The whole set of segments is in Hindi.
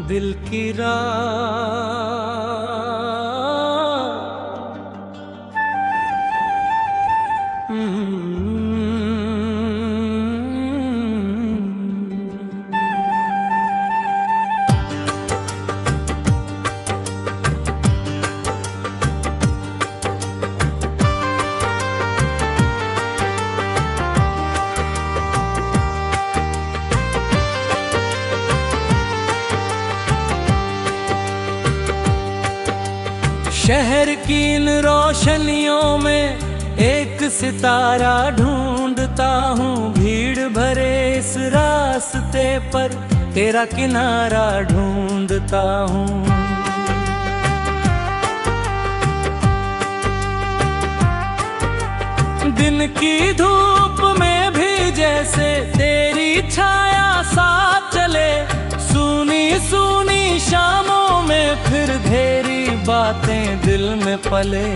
दिल की राह। शहर की इन रोशनियों में एक सितारा ढूंढता हूँ, भीड़ भरे इस रास्ते पर तेरा किनारा ढूंढता हूँ। दिन की धूप में भी जैसे तेरी छाया साथ चले, सूनी सूनी शामों में फिर धेरी बातें दिल में पले।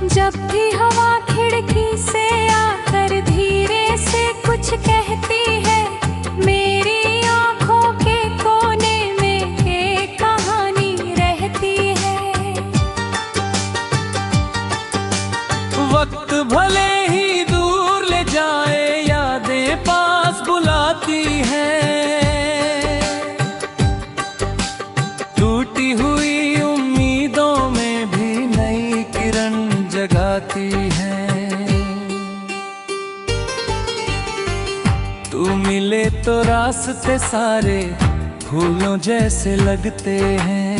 जब भी हवा खिड़की से आकर धीरे से कुछ कहती है, मेरी आंखों के कोने में एक कहानी रहती है। वक्त भले ही दूर ले जाए, यादें पास बुलाती हैं, टूटी हुई उम्मीदों में भी नई किरण जगाती है। तू मिले तो रास्ते सारे फूलों जैसे लगते हैं।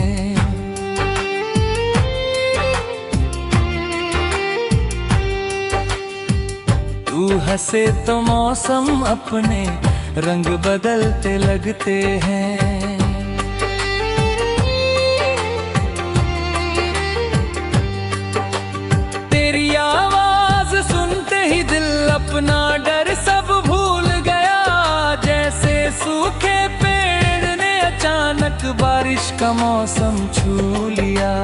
तू हंसे तो मौसम अपने रंग बदलते लगते हैं। अपना डर सब भूल गया, जैसे सूखे पेड़ ने अचानक बारिश का मौसम छू लिया।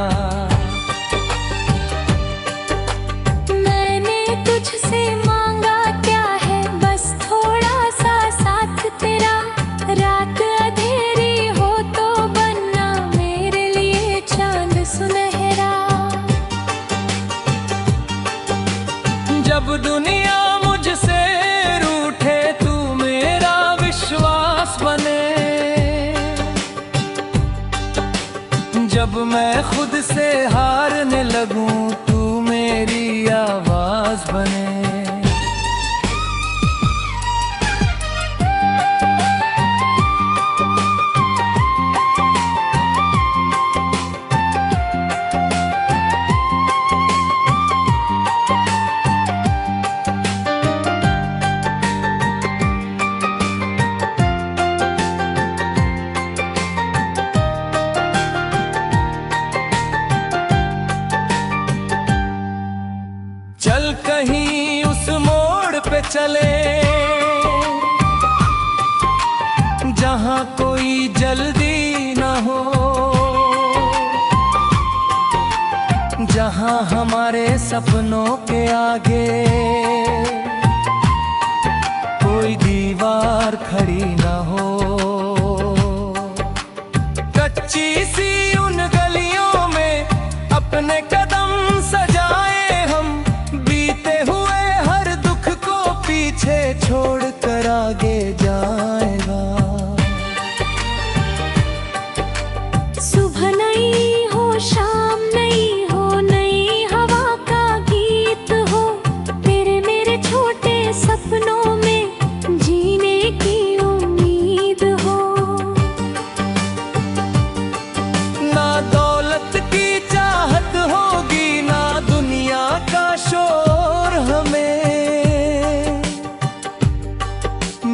मैंने तुझसे मांगा क्या है, बस थोड़ा सा साथ तेरा। रात अंधेरी हो तो बनना मेरे लिए चांद सुनहरा। जब दुनिया मुझसे रूठे तू मेरा विश्वास बने, जब मैं खुद से हारने लगूं तू मेरी आवाज बने। चल कहीं उस मोड़ पे चले, जहां कोई जल्दी ना हो, जहां हमारे सपनों के आगे कोई दीवार खड़ी ना हो। कच्ची सी उन गलियों में अपने कदम सजाए हम, पीछे छोड़ कर आगे जाएगा। सुबह नई हो शाम नई हो, नई हवा का गीत हो, तेरे मेरे छोटे सपनों में जीने की उम्मीद हो। ना दौलत की चाहत होगी, ना दुनिया का शोर हमें,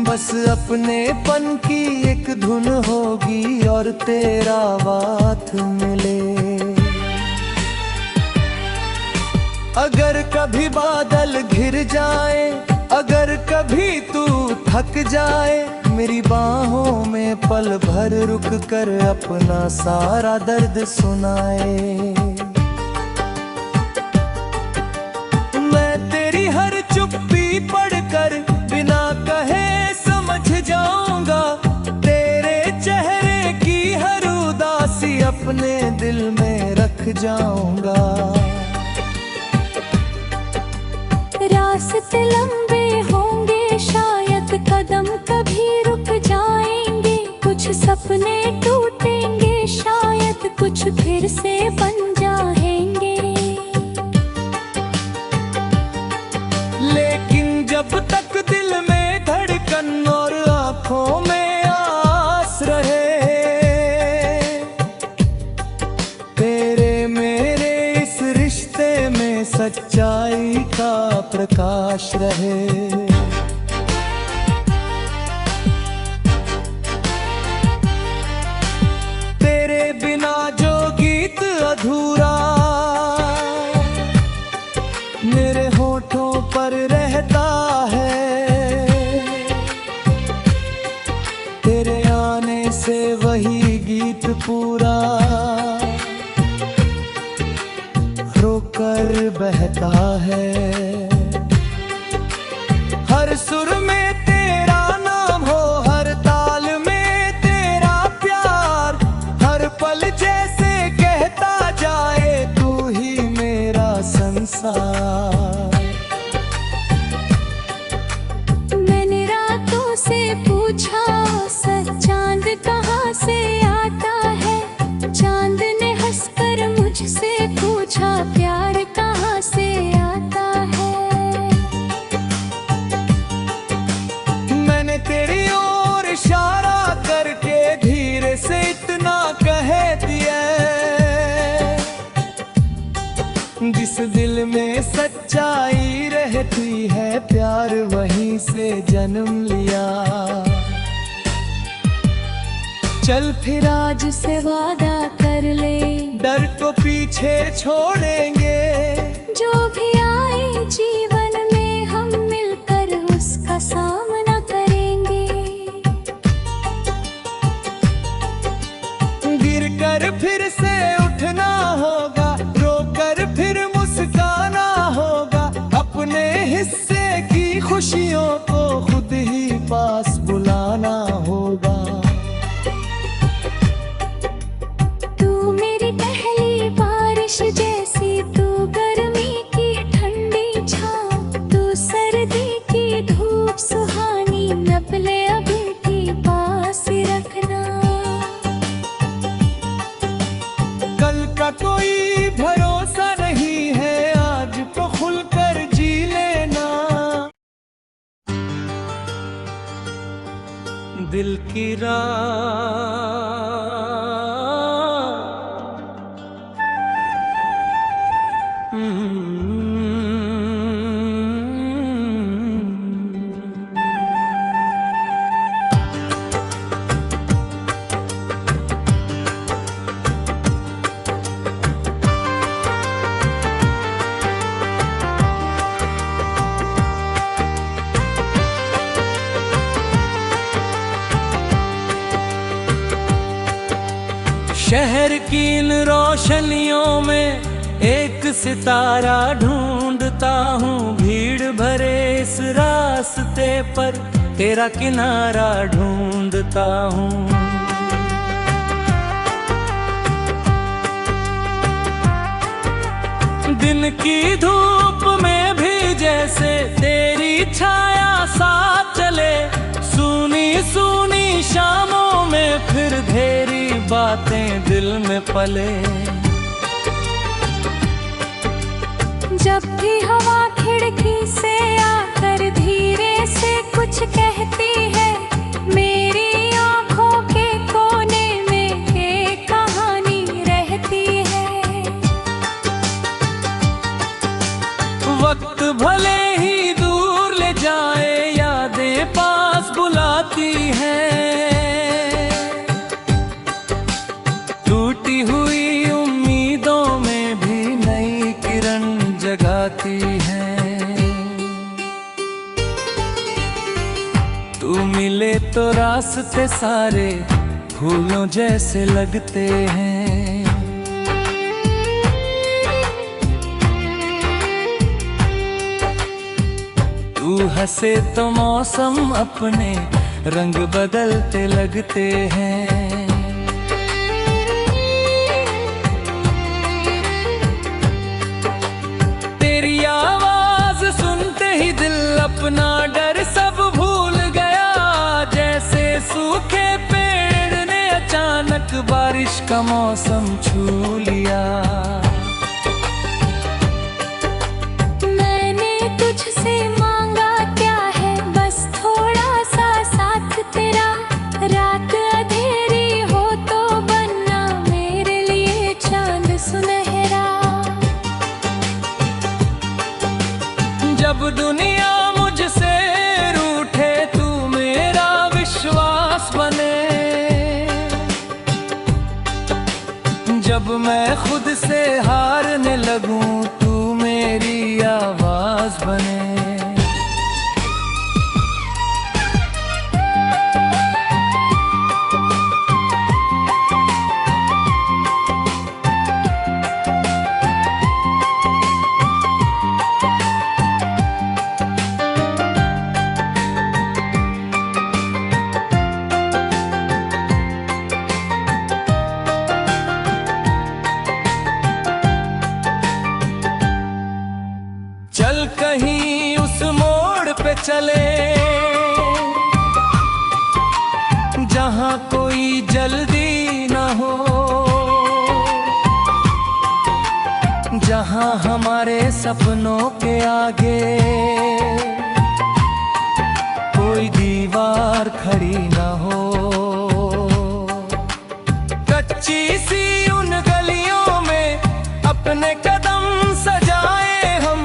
बस अपनेपन की एक धुन होगी और तेरा बात मिले। अगर कभी बादल घिर जाए, अगर कभी तू थक जाए, मेरी बाहों में पल भर रुक कर अपना सारा दर्द सुनाए। मैं तेरी हर चुप्पी पढ़कर बिना कहे समझ जाऊंगा, जाऊंगा। रास्ते लंबे होंगे शायद, कदम कभी रुक जाएंगे, कुछ सपने टूटेंगे शायद, कुछ फिर से बन जाएंगे। लेकिन जब तक दिल में धड़कन और आंखों में आस रहे, तेरे मेरे इस रिश्ते में सच्चाई का प्रकाश रहे। तेरे बिना जो गीत अधूरा मेरे होठों पर रहता है, तेरे आने से वही गीत पूरा रोकर बहता है। हर सुर में तेरा नाम हो, हर ताल में तेरा प्यार, हर पल जैसे कहता जाए तू ही मेरा संसार। मैंने रातों से पूछा सच चांद कहाँ से आता है, चांद ने हंसकर मुझसे पूछा प्यार कहाँ से आता है। मैंने तेरी ओर इशारा करके धीरे से इतना कह दिया, जिस दिल में सच्चाई रहती है प्यार वहीं से जन्म लिया। चल फिर आज से वादा कर ले, डर को पीछे छोड़ेंगे, जो भी आए जीवन में हम मिलकर उसका सामना करेंगे। गिर कर फिर से उठना होगा, रोकर फिर मुस्काना होगा, अपने हिस्से की खुशियों को खुद ही पास बुलाना होगा। तू मेरी पहली बारिश जैसी, तू गर्मी की ठंडी छाँव, तू सर्दी की धूप सुहानी, नपले अभी की पास रखना। कल का कोई भरोसा नहीं है, आज को खुलकर जी लेना। दिल की राह शहर की इन रोशनियों में एक सितारा ढूंढता हूँ, भीड़ भरे इस रास्ते पर तेरा किनारा ढूंढता हूँ। दिन की धूप में भी जैसे तेरी छाया साथ चले, सूनी सूनी शामों में फिर धेरी बातें दिल में पले। जब भी हवा खिड़की से आकर धीरे से कुछ कहती है, मेरी आंखों के कोने में एक कहानी रहती है। वक्त भले ही दूर ले जाए, यादें पास बुलाती हैं, टूटी हुई उम्मीदों में भी नई किरण जगाती हैं। तू मिले तो रास्ते सारे फूलों जैसे लगते हैं। तू हंसे तो मौसम अपने रंग बदलते लगते हैं। ही दिल अपना डर सब भूल गया, जैसे सूखे पेड़ ने अचानक बारिश का मौसम छू लिया। मैंने तुझसे मांगा क्या है, बस थोड़ा सा साथ तेरा। रात अंधेरी हो तो बनना मेरे लिए चांद सुनहरा। जब दुनिया मुझसे रूठे तू मेरा विश्वास बने, जब मैं खुद से हारने लगूं तू मेरी आवाज बने। चल कहीं उस मोड़ पे चले जहां कोई जल्दी ना हो, जहां हमारे सपनों के आगे कोई दीवार खड़ी ना हो। कच्ची सी उन गलियों में अपने कदम सजाए हम,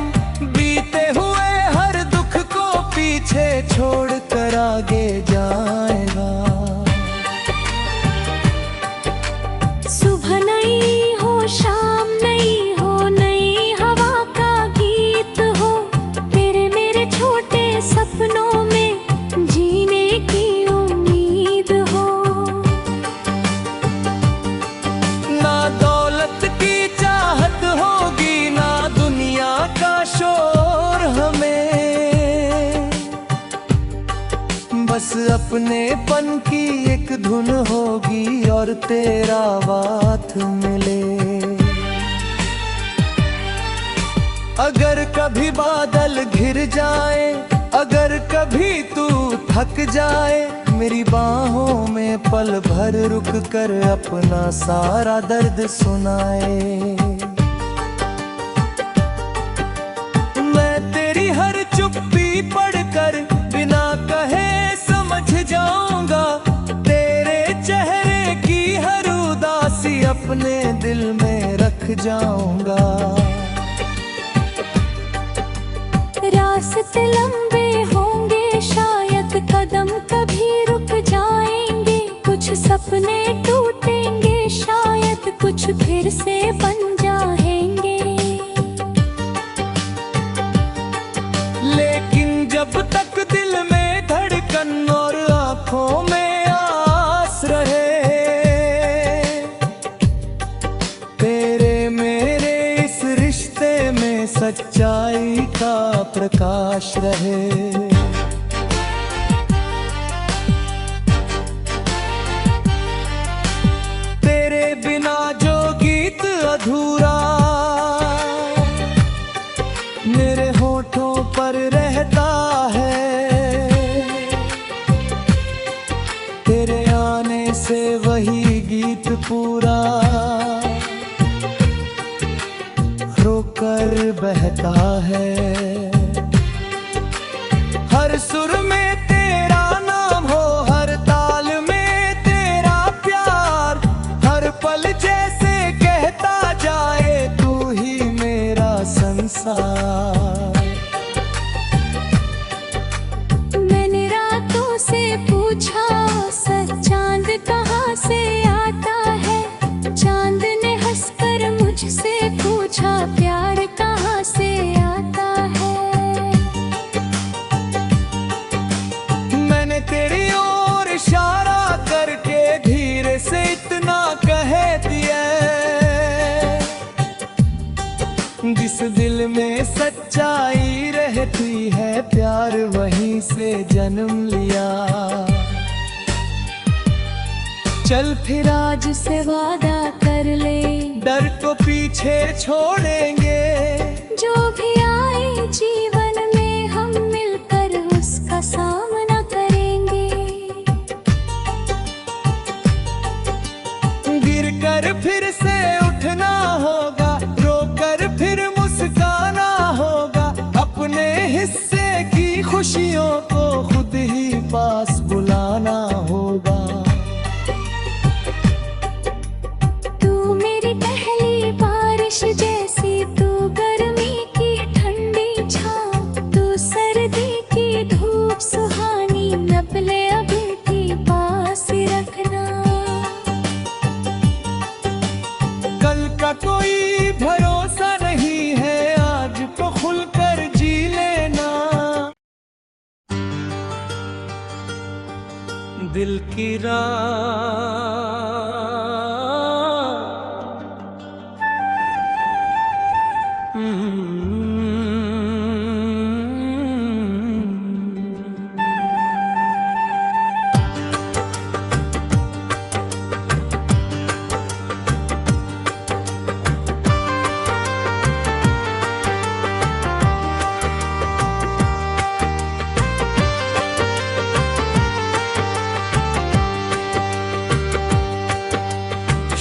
बीते हुए हर दुख को पीछे छोड़ कर आगे जाएगा। सुबह नहीं हो शाम नहीं हो, नई हवा का गीत हो, तेरे मेरे छोटे सपनों में जीने की उम्मीद हो। ना दौलत की चाहत होगी ना दुनिया का शोर हमें, बस अपनेपन की एक धुन होगी और तेरा बात मिले। अगर कभी बादल घिर जाए, अगर कभी तू थक जाए, मेरी बाहों में पल भर रुक कर अपना सारा दर्द सुनाए। मैं तेरी हर चुप्पी पढ़कर बिना कहे समझ जाऊंगा, तेरे चेहरे की हर उदासी अपने दिल में रख जाऊंगा। रास्ते लंबे होंगे शायद, कदम कभी रुक जाएंगे, कुछ सपने टूटेंगे शायद, कुछ फिर से बन जाएंगे। लेकिन जब तक दिल में धड़कन और आंखों में आस रहे, तेरे मेरे इस रिश्ते में सच्चाई का प्रकाश रहे। तेरे बिना जो गीत अधूरा मेरे होठों पर रहता है, तेरे आने से वही गीत पूरा होकर बहता है। हर सुर में तेरा नाम हो, हर ताल में तेरा प्यार, हर पल जैसे कहता जाए तू ही मेरा संसार। मैंने रातों से पूछा सच चांद कहाँ से आता है, चांद ने हंसकर मुझसे पूछा प्यार कहाँ से आता है। मैंने तेरी ओर इशारा करके धीरे से इतना कह दिया, जिस दिल में सच्चाई रहती है प्यार वहीं से जन्म लिया। चल फिर आज से वादा कर ले, डर को पीछे छोड़ेंगे, जो भी आए जीवन में हम खुशियों को खुद ही पास बुलाना होगा। तू मेरी पहली बारिश जैसी, तू गर्मी की ठंडी छाँव, तू सर्दी की धूप सुहानी, नपले अभी भी पास रखना। कल का कोई भरोसा नहीं है, आज को खुलकर जी लेना। दिल की राह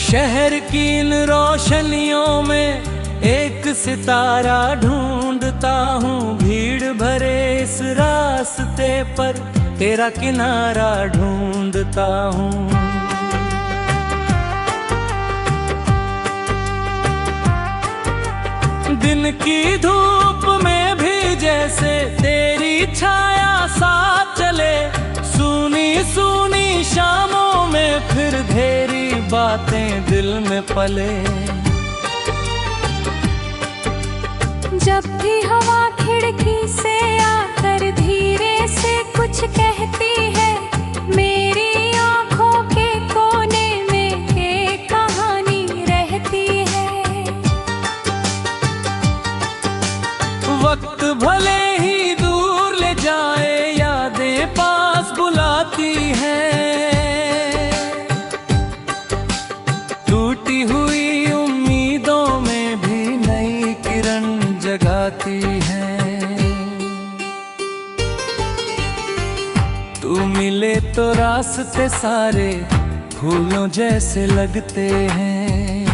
शहर की इन रोशनियों में एक सितारा ढूंढता हूँ। भीड़ भरे इस रास्ते पर तेरा किनारा ढूंढता हूँ। दिन की धूप में भी जैसे तेरी छाया साथ चले, सूनी सूनी शामों में फिर धेरी बातें दिल में पले। जब भी हवा खिड़की से आकर धीरे से कुछ कहती है, मेरी आंखों के कोने में एक कहानी रहती है। वक्त भले ही दूर ले जाए, यादें पास बुलाती हैं। टूटी हुई उम्मीदों में भी नई किरण जगाती हैं। तू मिले तो रास्ते सारे फूलों जैसे लगते हैं।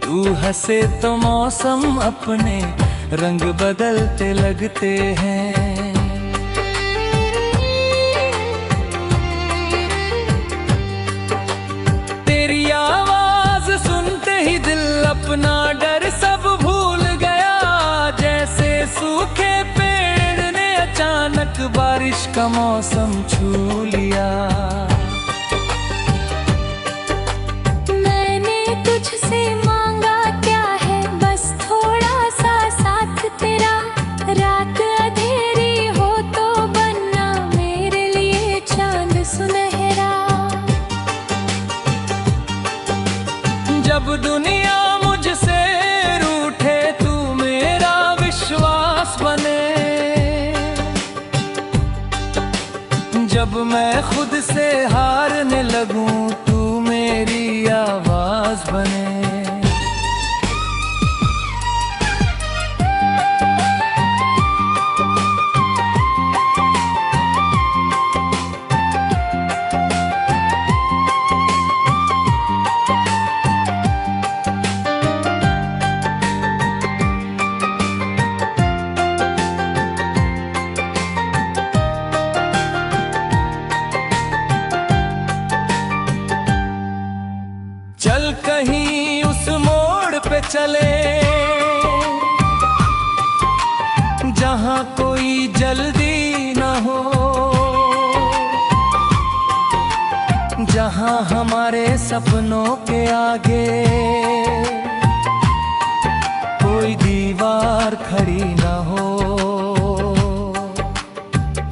तू हंसे तो मौसम अपने रंग बदलते लगते हैं। तेरी आवाज सुनते ही दिल अपना डर सब भूल गया। जैसे सूखे पेड़ ने अचानक बारिश का मौसम छू लिया। मैंने तुझसे मांगा क्या है, बस थोड़ा सा साथ तेरा। रात अंधेरी हो तो बनना मेरे लिए चांद सुनहरा। जब दुनिया मुझसे रूठे तू मेरा विश्वास बने। जब मैं खुद से हारने लगूं तू मेरी आवाज बने। चल कहीं उस मोड़ पे चले, जहां कोई जल्दी न हो। जहां हमारे सपनों के आगे कोई दीवार खड़ी न हो।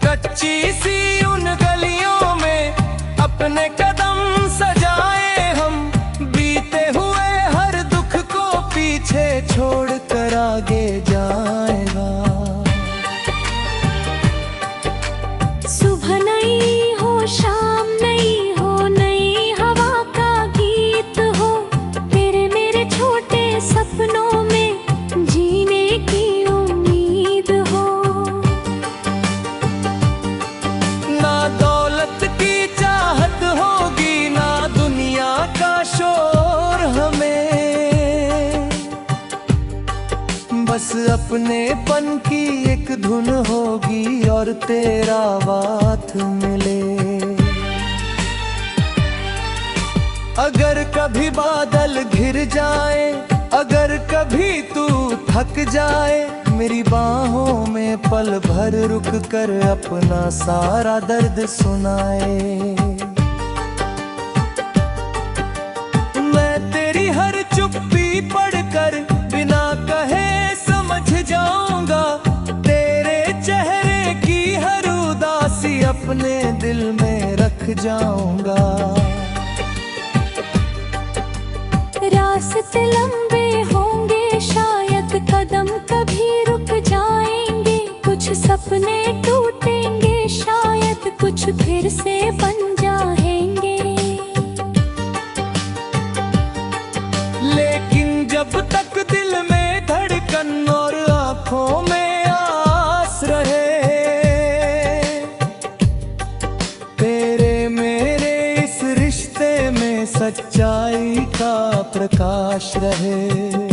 कच्ची सी उन गलियों में अपने कदम सजाए हम। बीते हुए हर दुख को पीछे छोड़ कर आगे जाएगा। सुबह नई हो शाम नई हो, नई हवा का गीत हो। तेरे मेरे छोटे सपनों में जीने की उम्मीद हो। ना दौलत की चाहत होगी, ना दुनिया का शोर हमें। बस अपनेपन की एक धुन होगी और तेरा वाथ मिले। अगर कभी बादल घिर जाए, अगर कभी तू थक जाए, मेरी बाहों में पल भर रुक कर अपना सारा दर्द सुनाए। मैं तेरी हर चुप्पी पढ़कर बिना कहे समझ जाऊंगा, तेरे चेहरे की हर उदासी अपने दिल में रख जाऊंगा। रास्ते लंबे होंगे शायद, कदम कभी रुक जाएंगे, कुछ सपने टूटेंगे शायद, कुछ फिर से बन जाएंगे। लेकिन जब तक दिल में धड़कन और आंखों में आस रहे, तेरे मेरे इस रिश्ते में सच्चाई का प्रकाश रहे।